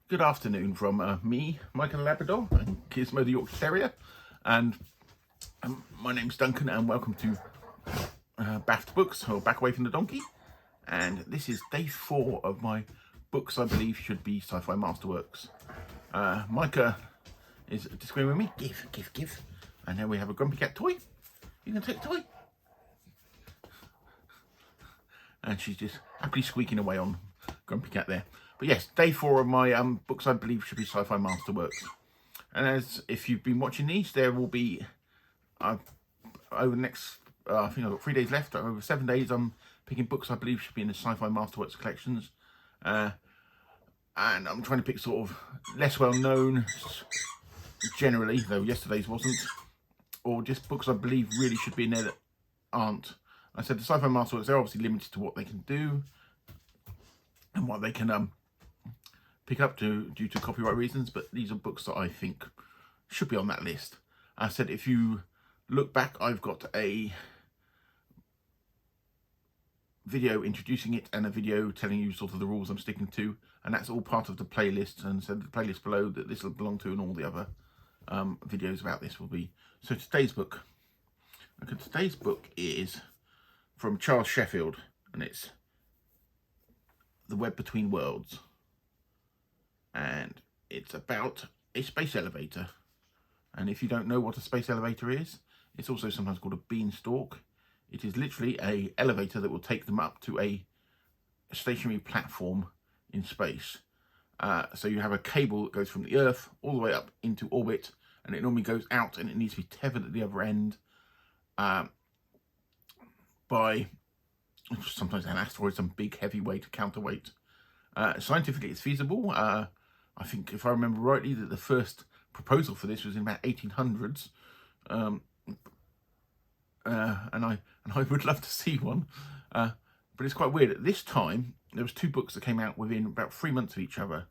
Good afternoon from me, Michael Labrador, and Gizmo the Yorkshire Terrier. And my name's Duncan, and welcome to Bath Books, or Back Away from the Donkey. And this is day 4 of my books I believe should be Sci-Fi Masterworks. Micah is disagreeing with me. Give. And now we have a Grumpy Cat toy. You can take a toy. And she's just happily squeaking away on Grumpy Cat there. But yes, day 4 of my books I believe should be Sci-Fi Masterworks. And as if you've been watching these, there will be over the next, I think I've got 3 days left. Over 7 days, I'm picking books I believe should be in the Sci-Fi Masterworks collections. And I'm trying to pick sort of less well-known, generally, though yesterday's wasn't, or just books I believe really should be in there that aren't. I said the Sci-Fi Masterworks, they're obviously limited to what they can do and what they can pick up due to copyright reasons, but these are books that I think should be on that list. I said if you look back, I've got a video introducing it and a video telling you sort of the rules I'm sticking to, and that's all part of the playlist. And so the playlist below that this will belong to, and all the other videos about this will be. So today's book is from Charles Sheffield, and it's The Web Between Worlds, and it's about a space elevator. And if you don't know what a space elevator is, it's also sometimes called a beanstalk. It is literally a elevator that will take them up to a stationary platform in space. So you have a cable that goes from the Earth all the way up into orbit, and it normally goes out and it needs to be tethered at the other end by sometimes an asteroid, some big heavy weight, counterweight. Scientifically, it's feasible. I think, if I remember rightly, that the first proposal for this was in about 1800s, and I would love to see one. But it's quite weird. At this time, there was 2 books that came out within about 3 months of each other: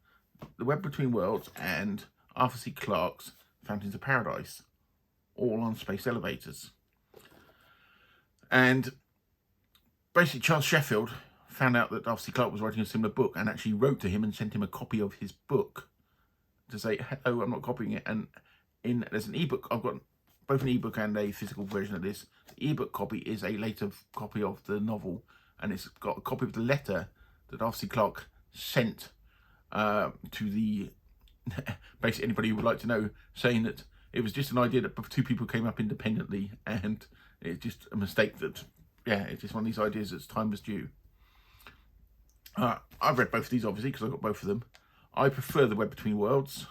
The Web Between Worlds and Arthur C. Clarke's Fountains of Paradise, all on space elevators. And basically, Charles Sheffield found out that Arthur C. Clarke was writing a similar book and actually wrote to him and sent him a copy of his book to say, hello, I'm not copying it. And there's an ebook. I've got both an ebook and a physical version of this. The ebook copy is a later copy of the novel, and it's got a copy of the letter that Arthur C. Clarke sent to the basically anybody who would like to know, saying that it was just an idea that 2 people came up independently, and it's just a mistake that, yeah, it's just one of these ideas that's time was due. I've read both of these, obviously, because I've got both of them. I prefer The Web Between Worlds.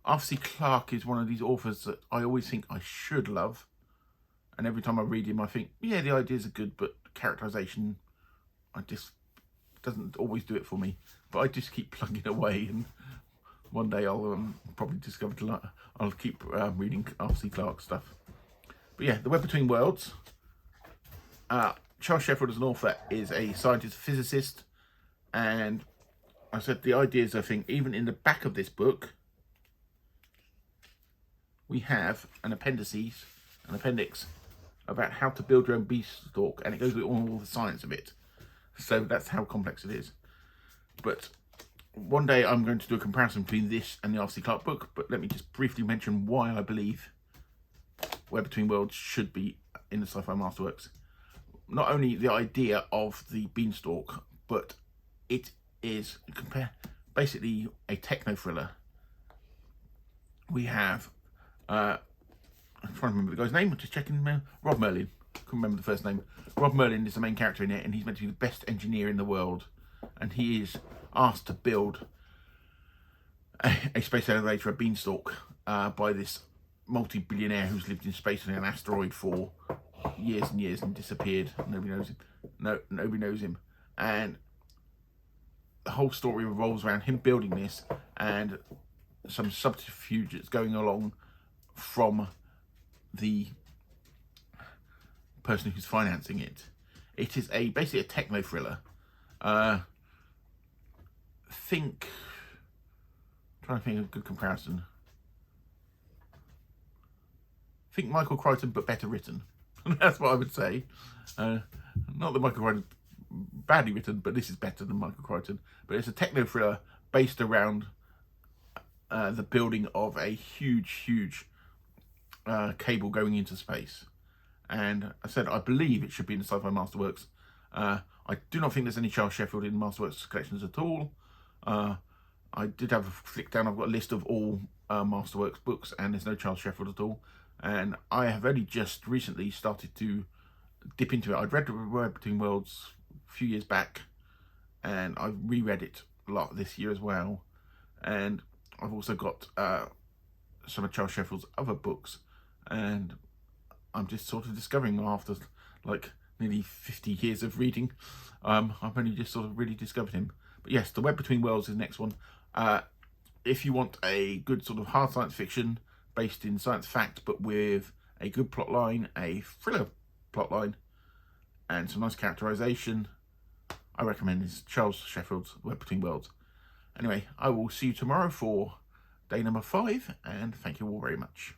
Arthur C. Clarke is one of these authors that I always think I should love. And every time I read him, I think, yeah, the ideas are good, but characterization, doesn't always do it for me. But I just keep plugging away, and one day I'll probably discover I'll keep reading Arthur C. Clarke stuff. But yeah, The Web Between Worlds. Charles Sheffield as an author is a scientist, physicist, and I said the ideas, I think, even in the back of this book, we have an appendix about how to build your own beanstalk, and it goes with all the science of it. So that's how complex it is. But one day I'm going to do a comparison between this and the Arthur C. Clarke book, but let me just briefly mention why I believe Web Between Worlds should be in the Sci-Fi Masterworks. Not only the idea of the beanstalk, but it is basically a techno thriller. We have I'm trying to remember the guy's name. I'm just checking. Rob Merlin. Couldn't remember the first name. Rob Merlin is the main character in it, and he's meant to be the best engineer in the world. And he is asked to build a space elevator, a beanstalk, by this multi-billionaire who's lived in space on an asteroid for years and years and disappeared. Nobody knows him. Nobody knows him. And the whole story revolves around him building this and some subterfuge that's going along from the person who's financing it. It is basically a techno thriller. Trying to think of a good comparison. Think Michael Crichton, but better written. That's what I would say. Not that Michael Crichton badly written, but this is better than Michael Crichton. But it's a techno thriller based around the building of a huge cable going into space. And I said I believe it should be in the Sci-Fi Masterworks. I do not think there's any Charles Sheffield in Masterworks collections at all. I did have a flick down. I've got a list of all Masterworks books, and there's no Charles Sheffield at all. And I have only just recently started to dip into it. I'd read The Web Between Worlds a few years back, and I've reread it a lot this year as well. And I've also got some of Charles Sheffield's other books, and I'm just sort of discovering after like nearly 50 years of reading. I've only just sort of really discovered him. But yes, The Web Between Worlds is the next one. If you want a good sort of hard science fiction based in science fact, but with a good plot line, a thriller plot line, and some nice characterization, I recommend this Charles Sheffield's Web Between Worlds. Anyway, I will see you tomorrow for day number 5, and thank you all very much.